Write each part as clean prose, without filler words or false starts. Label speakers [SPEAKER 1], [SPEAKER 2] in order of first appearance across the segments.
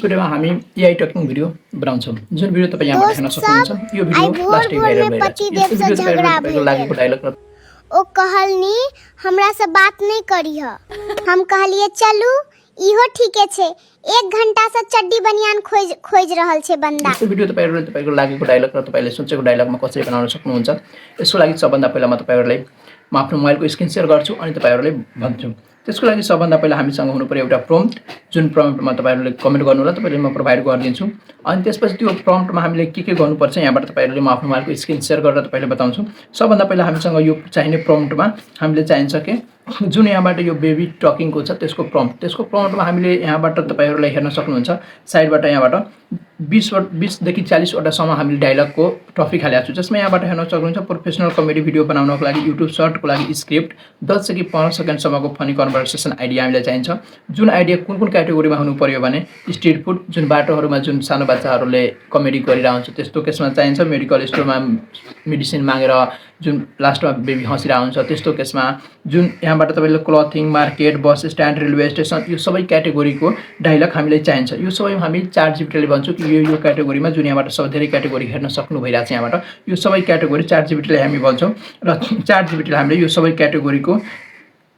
[SPEAKER 1] भिडियोमा हामी AI talking video बनाउँछौँ। जुन भिडियो तपाईँ यहाँबाट हेर्न
[SPEAKER 2] दोस्त
[SPEAKER 1] सक्नुहुन्छ यो भिडियो
[SPEAKER 2] आई
[SPEAKER 1] लास्ट
[SPEAKER 2] भोर
[SPEAKER 1] भाइरल
[SPEAKER 2] में
[SPEAKER 1] भइरहेको
[SPEAKER 2] पति
[SPEAKER 1] छ।
[SPEAKER 2] देव
[SPEAKER 1] यस्तो
[SPEAKER 2] से
[SPEAKER 1] भिडियो
[SPEAKER 2] झगड़ा
[SPEAKER 1] तपाईँको लागेको डायलग र
[SPEAKER 2] ओ कहलनी हमरा से बात नहीं करी है। हम कहलिए चलू इहो ठीके छे। 1 घंटा से चड्डी बनियान खोज रहल छे बंदा।
[SPEAKER 1] यस्तो भिडियो तपाईको लागेको डायलग र तपाईले सोचेको डायलगमा कसरी बनाउन सक्नुहुन्छ। यसको लागि सबभन्दा पहिला म तपाईहरुलाई म आफ्नो मोबाइलको स्क्रिन शेयर गर्छु अनि तपाईहरुले भन्छु। त्यसको लागि सबभन्दा पहिला हामीसँग हुनुपर्यो एउटा प्रम्प्ट। जुन प्रम्प्टमा तपाईहरुले कमेन्ट गर्नु होला तपाईले म प्रोभाइड गरिदिन्छु। अनि त्यसपछि त्यो प्रम्प्टमा हामीले के गर्नुपर्छ यहाँबाट तपाईहरुले म आफ्नो मोबाइलको स्क्रिन शेयर गरेर तपाईले बताउँछु। सबभन्दा पहिला हामीसँग यो चाहिने प्रम्प्टमा हामीले चाहिन्छ के जुन यहाँबाट यो बेबी टकिङको छ त्यसको प्रम्प्टमा हामीले यहाँबाट तपाईहरुले हेर्न सक्नुहुन्छ। साइडबाट यहाँबाट 20 देखि 40 वटा सम्म हामीले डायलगको टपिक हालेको छु। जसमा यहाँबाट हेर्न सक्नुहुन्छ प्रोफेसनल कमेडी भिडियो बनाउनको लागि युट्युब शर्टको लागि स्क्रिप्ट 10 देखि 15 सेकेन्ड सम्मको फनी कन्भर्सेसन आइडिया हामीलाई चाहिन्छ। जुन आइडिया कुन क्याटेगोरीमा हुनु पर्यो भने स्ट्रीट फुड जुन बाटोहरुमा जुन सानो बच्चाहरुले कमेडी गरिरहन्छ त्यस्तो केसमा चाहिन्छ। मेडिकल स्टोरमा मेडिसिन मागेर जुन लास्टमा बेबी हँसिरा हुन्छ त्यस्तो केसमा जुन यहाँबाट तपाईले clothing market bus stand railway station यो सबै क्याटेगोरीको डायलग हामीले चाहिन्छ। यो सबै हामी ChatGPT भन्छौँ कि यो क्याटेगोरीमा जुन यहाँबाट सब धेरै क्याटेगोरी हेर्न सक्नु भइरहेछ। यहाँबाट यो सबै क्याटेगोरी ChatGPT ले हामी भन्छौँ र ChatGPT ले हामीले यो सबै क्याटेगोरीको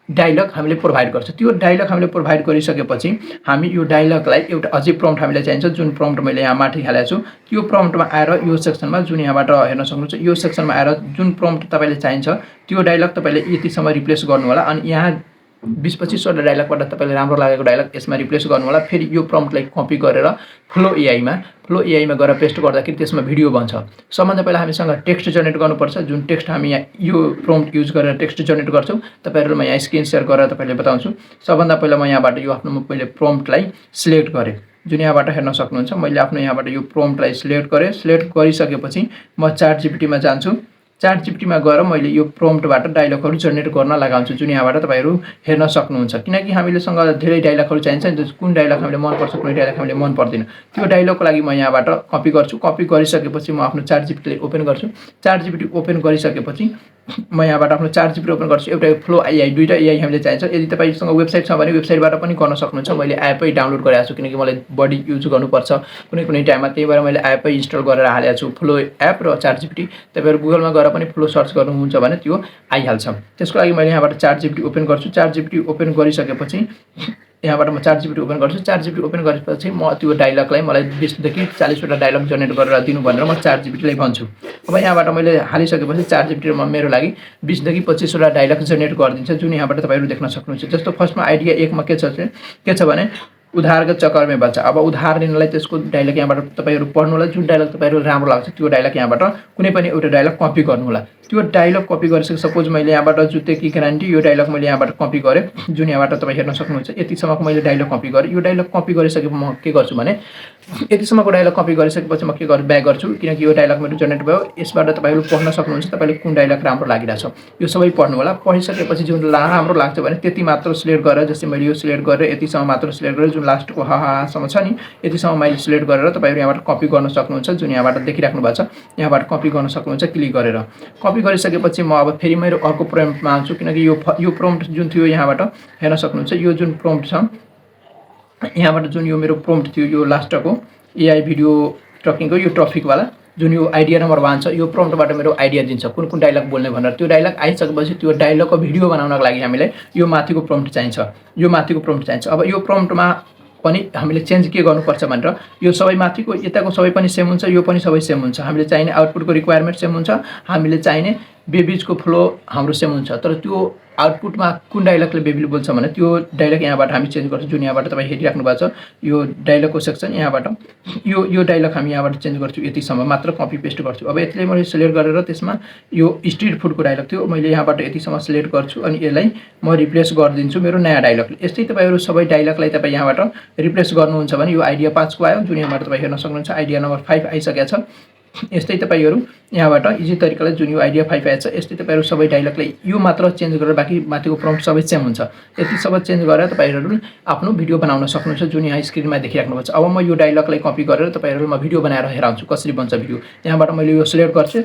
[SPEAKER 1] डायलग हामीले प्रोभाइड गर्छ। त्यो डायलग हामीले प्रोभाइड गरिसकेपछि हामी यो डायलगलाई एउटा अझै प्रम्प्ट हामीले चाहिन्छ। जुन प्रम्प्ट मैले यहाँ माथि हालेको छु त्यो प्रम्प्टमा आएर यो सेक्सनमा जुन यहाँबाट हेर्न सक्नुहुन्छ यो सेक्सनमा आएर जुन प्रम्प्ट तपाईले चाहिन्छ त्यो डायलग तपाईले यतिसम्म रिप्लेस गर्नु होला। अनि यहाँ 20-25 वटा डायलगबाट तपाईले राम्रो लागेको डायलग यसमा रिप्लेस गर्नु होला। फेरि यो प्रम्प्टलाई कपी गरेर फ्लो एआईमा गएर पेस्ट गर्दाखेरि त्यसमा भिडियो बन्छ। सबभन्दा पहिला हामीसँग टेक्स्ट जेनेरेट गर्नुपर्छ। जुन टेक्स्ट हामी यहाँ यो प्रम्प्ट युज गरेर टेक्स्ट जेनेरेट गर्छौँ। तपाईहरुलाई म यहाँ स्क्रिन शेयर गरेर तपाईले बताउँछु। सबभन्दा पहिला म यहाँबाट यो आफ्नो मैले प्रम्प्टलाई सिलेक्ट गरे। जुन यहाँबाट हेर्न सक्नुहुन्छ मैले आफ्नो यहाँबाट यो प्रम्प्टलाई सिलेक्ट गरे। सिलेक्ट गरिसकेपछि म ChatGPT मा जान्छु। ChatGPT मा गएर मैले यो प्रम्प्टबाट डायलगहरु जेनेरेट गर्न लगाउँछु। जुन यहाँबाट तपाईहरु हेर्न सक्नुहुन्छ। किनकि हामीलेसँग धेरै डायलगहरु चाहिन्छ। कुन डायलग हामीले मन पर्छ कुन डायलग हामीले मन पर्दैन त्यो डायलगको लागि म यहाँबाट कपी गर्छु। कपी गरिसकेपछि म आफ्नो ChatGPT लाई ओपन गर्छु। ChatGPT ओपन गरिसकेपछि म यहाँबाट आफ्नो ChatGPT ओपन गर्छु। एउटा फ्लो एआई दुईटा एआई हामीले चाहिन्छ। यदि तपाईसँग वेबसाइट छ भने वेबसाइटबाट पनि गर्न सक्नुहुन्छ। मैले एपै डाउनलोड गरेको छु किनकि मलाई बढी युज गर्नुपर्छ कुनै टाइममा। त्यही भएर मैले एपै इन्स्टल गरेर हालेको छु फ्लो एप र ChatGPT। तपाईहरु गुगलमा गएर पनि फ्लो सर्च गर्नुहुन्छ भने त्यो आइहाल्छ। त्यसको लागि मैले यहाँबाट ChatGPT ओपन गर्छु। ChatGPT ओपन गरिसकेपछि यहाँबाट म ChatGPT ओपन गर्छु। ChatGPT ओपन गरेपछि म त्यो डायलगलाई मलाई 20 देखि 40 वटा डायलग जेनेरेट गरेर दिनु भनेर म ChatGPT लाई भन्छु। अब यहाँबाट मैले हालिसकेपछि ChatGPT मा मेरो लागि 20 देखि 25 वटा डायलग जेनेरेट गरिदिन्छ। जुन यहाँबाट तपाईहरु देख्न सक्नुहुन्छ। जस्तो फर्स्टमा आइडिया 1 मा के छ भने उधार के चक्कर में बच्चा। अब उधार लिनलाई त्यसको डायलग यहाँबाट तपाईहरु पढ्नु होला। जुन डायलग तपाईहरु राम्रो लाग्छ त्यो डायलग यहाँबाट कुनै पनि एउटा डायलग कपी गर्नु होला। त्यो डायलग कपी गरिसके सपोज मैले यहाँबाट जुत्ते की ग्यारेन्टी यो डायलग मैले यहाँबाट कपी गरे। जुन यहाँबाट तपाई हेर्न सक्नुहुन्छ। यतिसम्मको मैले डायलग कपी गरे। यो डायलग कपी गरिसकेपछि म के गर्छु भने यतिसम्मको डायलग कपी गरिसकेपछि म के गर्छु ब्याक गर्छु। किनकि यो डायलग मेरो जेनेरेट भयो। यसबाट तपाईहरु पढ्न सक्नुहुन्छ। तपाईले कुन डायलग राम्रो लागिरहेछ यो सबै पढ्नु होला। पढिसकेपछि जुन राम्रो लाग्छ भने त्यति मात्र सिलेक्ट गरेर जस्तै मैले यो सिलेक्ट गरेर यतिसम्म मात्र सिलेक्ट गरेर जुन लास्टको सम्म छ नि यतिसम्म मैले सिलेक्ट गरेर तपाईहरु यहाँबाट कपी गर्न सक्नुहुन्छ। जुन यहाँबाट देखिराख्नु भएको छ यहाँबाट कपी गर्न सक्नुहुन्छ क्लिक गरेर। कपी गरिसकेपछि म अब फेरि मेरो अर्को प्रम्प्टमा आउँछु। किनकि यो प्रम्प्ट जुन थियो यहाँबाट हेर्न सक्नुहुन्छ। यो जुन प्रम्प्ट छ यहाँबाट जुन यो मेरो प्रम्प्ट थियो यो लास्टको एआई भिडियो टकिङको यो टपिक वाला जुन यो आइडिया नम्बर 1 छ यो प्रम्प्टबाट मेरो आइडिया दिन्छ कुन डायलग बोल्ने भनेर। त्यो डायलग आइसकेपछि त्यो डायलगको भिडियो बनाउनको लागि हामीलाई यो माथिको प्रम्प्ट चाहिन्छ। अब यो प्रम्प्टमा पनि हामीले चेन्ज के गर्नुपर्छ भनेर यो सबै माथिको यताको सबै पनि सेम हुन्छ यो पनि सबै सेम हुन्छ। हामीले चाहिने आउटपुटको रिक्वायरमेन्ट सेम हुन्छ। हामीले चाहिने बेबीजको फ्लो हाम्रो सेम हुन्छ। तर त्यो आउटपुटमा कुन डायलगले बेबीले बोल्छ भने त्यो डायलग यहाँबाट हामी चेन्ज गर्छौँ। जुन यहाँबाट तपाई हेरिराख्नु भएको छ यो डायलगको सेक्सन यहाँबाट यो डायलग हामी यहाँबाट चेन्ज गर्छौँ। यतिसम्म मात्र कपी पेस्ट गर्छु। अब यसले मैले सिलेक्ट गरेर त्यसमा यो स्ट्रीट फुडको डायलग थियो मैले यहाँबाट यतिसम्म सिलेक्ट गर्छु अनि यसलाई म रिप्लेस गरिदिन्छु मेरो नयाँ डायलगले। यस्तै तपाईहरु सबै डायलगलाई तपाई यहाँबाट रिप्लेस गर्नुहुन्छ भने यो आइडिया 5 को आयो। जुन यहाँबाट तपाई हेर्न सक्नुहुन्छ आइडिया नम्बर 5 आइसकेको छ। यस्तै तपाईहरु यहाँबाट इजी तरिकाले जुन यो आइडिया 5 आएछ यस्तै तपाईहरु सबै डायलगलाई यो मात्र चेन्ज गरेर बाकी माथिको प्रम्प्ट सबै सेम हुन्छ। यति सबै चेन्ज गरेर तपाईहरु आफ्नो भिडियो बनाउन सक्नुहुन्छ। जुन यहाँ स्क्रिनमा देखिराख्नु भएको छ। अब म यो डायलगलाई कपी गरेर तपाईहरुलाई म भिडियो बनाएर हेराउँछु कसरी बन्छ भिडियो। यहाँबाट मैले यो सिलेक्ट गर्छु।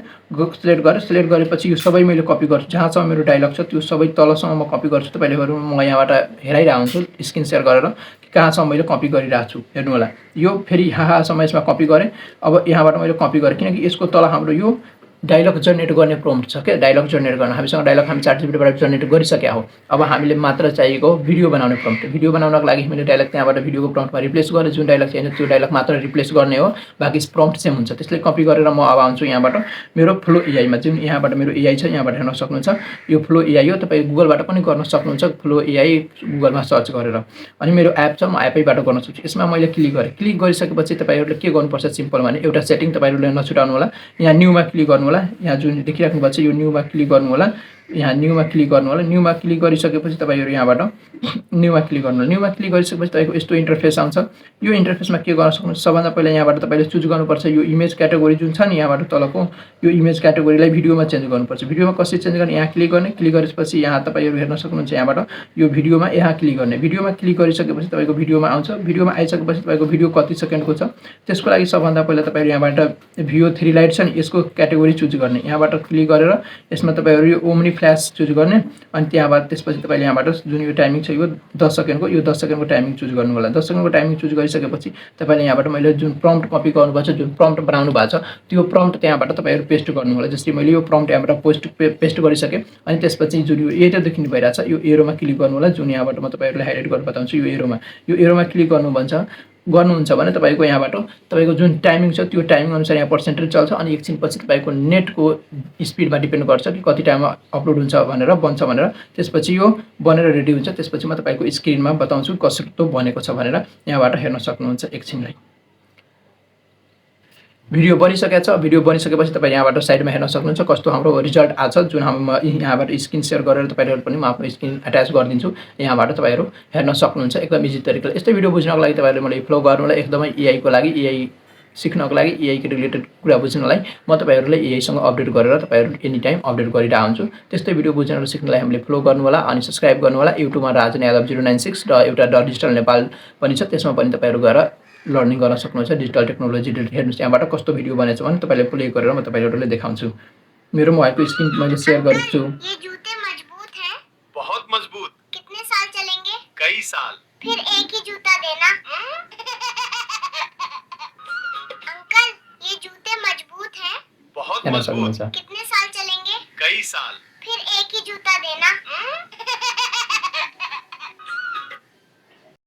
[SPEAKER 1] सिलेक्ट गरेपछि यो सबै मैले कपी गर्छु। जहाँसम्म मेरो डायलग छ त्यो सबै तलसम्म म कपी गर्छु। तपाईहरु म यहाँबाट हेराइरहन्छु स्क्रिन शेयर गरेर कहाँसम्म मैले कपी गरिरहेको छु हेर्नु होला। यो फेरि हाहासम्म यसमा कपी गरेँ। अब यहाँबाट मैले कपी गरेँ किनकि यसको तल हाम्रो यो डायलग जेनेरेट गर्ने प्रम्प्ट छ क्या। डायलग जेनेरेट गर्न हामीसँग डायलग हामी ChatGPT जेनेरेट गरिसकेका हौँ। अब हामीले मात्र चाहिएको भिडियो बनाउने प्रम्प्ट। भिडियो बनाउनको लागि हामीले डायलग त्यहाँबाट भिडियोको प्रम्प्टमा रिप्लेस गरेर जुन डायलग चाहिन्छ त्यो डायलग मात्र रिप्लेस गर्ने हो, बाँकी प्रम्प्ट सेम हुन्छ। त्यसले कपी गरेर म अब आउँछु यहाँबाट मेरो फ्लो एआईमा, जुन यहाँबाट मेरो एआई छ यहाँबाट हेर्न सक्नुहुन्छ। यो फ्लो एआई हो, तपाईँ गुगलबाट पनि गर्न सक्नुहुन्छ, फ्लो एआई गुगलमा सर्च गरेर। अनि मेरो एप छ, म एपैबाट गर्न सक्छु। यसमा मैले क्लिक गरेँ। क्लिक गरिसकेपछि तपाईँहरूले के गर्नुपर्छ सिम्पल भने एउटा सेटिङ तपाईँहरूले नछुटाउनु होला। यहाँ न्यूमा क्लिक गर्नु होला। यहाँ जुन देखिराख्नु भएको छ यो न्यूमा क्लिक गर्नु होला। यहाँ न्यूमा क्लिक गर्नु होला। न्यूमा क्लिक गरिसकेपछि तपाईँहरू यहाँबाट न्यूमा क्लिक गर्नु होला। न्यूमा क्लिक गरिसकेपछि तपाईँको यस्तो इन्टरफेस आउँछ। यो इन्टरफेसमा के गर्न सक्नुहुन्छ, सबभन्दा पहिला यहाँबाट तपाईँले चुज गर्नुपर्छ यो इमेज क्याटेगोरी जुन छ नि यहाँबाट तलको, यो इमेज क्याटेगोरीलाई भिडियोमा चेन्ज गर्नुपर्छ। भिडियोमा कसरी चेन्ज गर्ने, यहाँ क्लिक गर्ने। क्लिक गरेपछि यहाँ तपाईँहरू हेर्न सक्नुहुन्छ यहाँबाट यो भिडियोमा यहाँ क्लिक गर्ने। भिडियोमा क्लिक गरिसकेपछि तपाईँको भिडियोमा आउँछ। भिडियोमा आइसकेपछि तपाईँको भिडियो कति सेकेन्डको छ त्यसको लागि सबभन्दा पहिला तपाईँहरू यहाँबाट भिडियो 3 लाइट छ नि यसको क्याटेगोरी चुज गर्ने। यहाँबाट क्लिक गरेर यसमा तपाईँहरू यो ओम्नी फ्ल्यास चुज गर्ने। अनि त्यहाँबाट त्यसपछि तपाईँले यहाँबाट जुन यो टाइमिङ छ यो 10 सेकेन्डको, यो 10 सेकेन्डको टाइमिङ चुज गर्नु होला। 10 सेकेन्डको टाइमिङ चुज गरिसकेपछि तपाईँले यहाँबाट मैले जुन प्रम्प्ट कपी गर्नुभएको छ, जुन प्रम्प्ट बनाउनु भएको छ त्यो प्रम्प्ट त्यहाँबाट तपाईँहरू पेस्ट गर्नु होला। जस्तै मैले यो प्रम्प्ट यहाँबाट पेस्ट गरिसकेँ। अनि त्यसपछि जुन यो एरो देखिनु भइरहेछ यो एरोमा क्लिक गर्नु होला। जुन यहाँबाट म तपाईँहरूलाई हाइलाइट गरेर बताउँछु यो एरोमा क्लिक गर्नुहुन्छ भने तपाईँको यहाँबाट तपाईँको जुन टाइमिङ छ त्यो टाइमिङ अनुसार यहाँ पर्सेन्टेज चल्छ। अनि एकछिनपछि तपाईँको नेटको स्पिडमा डिपेन्ड गर्छ कि कति टाइममा अपलोड हुन्छ भनेर बन्छ भनेर। त्यसपछि यो बनेर रेडी हुन्छ। त्यसपछि म तपाईँको स्क्रिनमा बताउँछु कस्तो बनेको छ भनेर। यहाँबाट हेर्न सक्नुहुन्छ एकछिनलाई। भिडियो बनिसकेको छ। भिडियो बनिसकेपछि तपाईँ यहाँबाट साइडमा हेर्न सक्नुहुन्छ कस्तो हाम्रो रिजल्ट आछ। जुन हामी यहाँबाट स्क्रिन सेयर गरेर तपाईँहरू पनि म आफ्नो स्क्रिन एट्याच गरिदिन्छु। यहाँबाट तपाईँहरू हेर्न सक्नुहुन्छ एकदम इजी तरिकाले। यस्तै भिडियो बुझ्नको लागि तपाईँहरूले मलाई फलो गर्नु होला। एकदमै एआईको लागि, एआई सिक्नको लागि, एआईको रिलेटेड कुरा बुझ्नलाई म तपाईँहरूलाई एआईसँग अपडेट गरेर तपाईँहरू एनी टाइम अपडेट गरिरहेको हुन्छु। त्यस्तै भिडियो बुझ्न र सिक्नलाई हामीले फलो गर्नु होला। अनि सब्सक्राइब गर्नु होला। युट्युबमा राजन यादव 096 र एउटा डिजिटल नेपाल पनि छ, त्यसमा पनि तपाईँहरू गएर लर्निङ गर्न सक्नुहुन्छ। डिजिटल टेक्नोलोजी हेर्नुहोस् यहाँबाट कस्तो भिडियो बनेछ भने तपाईँले प्ले गरेर म तपाईँहरूलाई देखाउँछु। मेरो मोबाइलको स्क्रिन मैले सेयर गरेको छु।
[SPEAKER 2] ये जूते मजबूत हैं?
[SPEAKER 3] बहुत मजबूत।
[SPEAKER 2] कितने साल चलेंगे?
[SPEAKER 3] कई साल।
[SPEAKER 2] फिर एक ही जूता देना। अंकल ये जूते मजबूत हैं?
[SPEAKER 3] बहुत
[SPEAKER 1] हेर्न
[SPEAKER 3] मजबूत।
[SPEAKER 1] सक्नुहुन्छ।
[SPEAKER 2] कितने साल चलेंगे?
[SPEAKER 3] कई साल।
[SPEAKER 2] फिर एक ही जूता देना।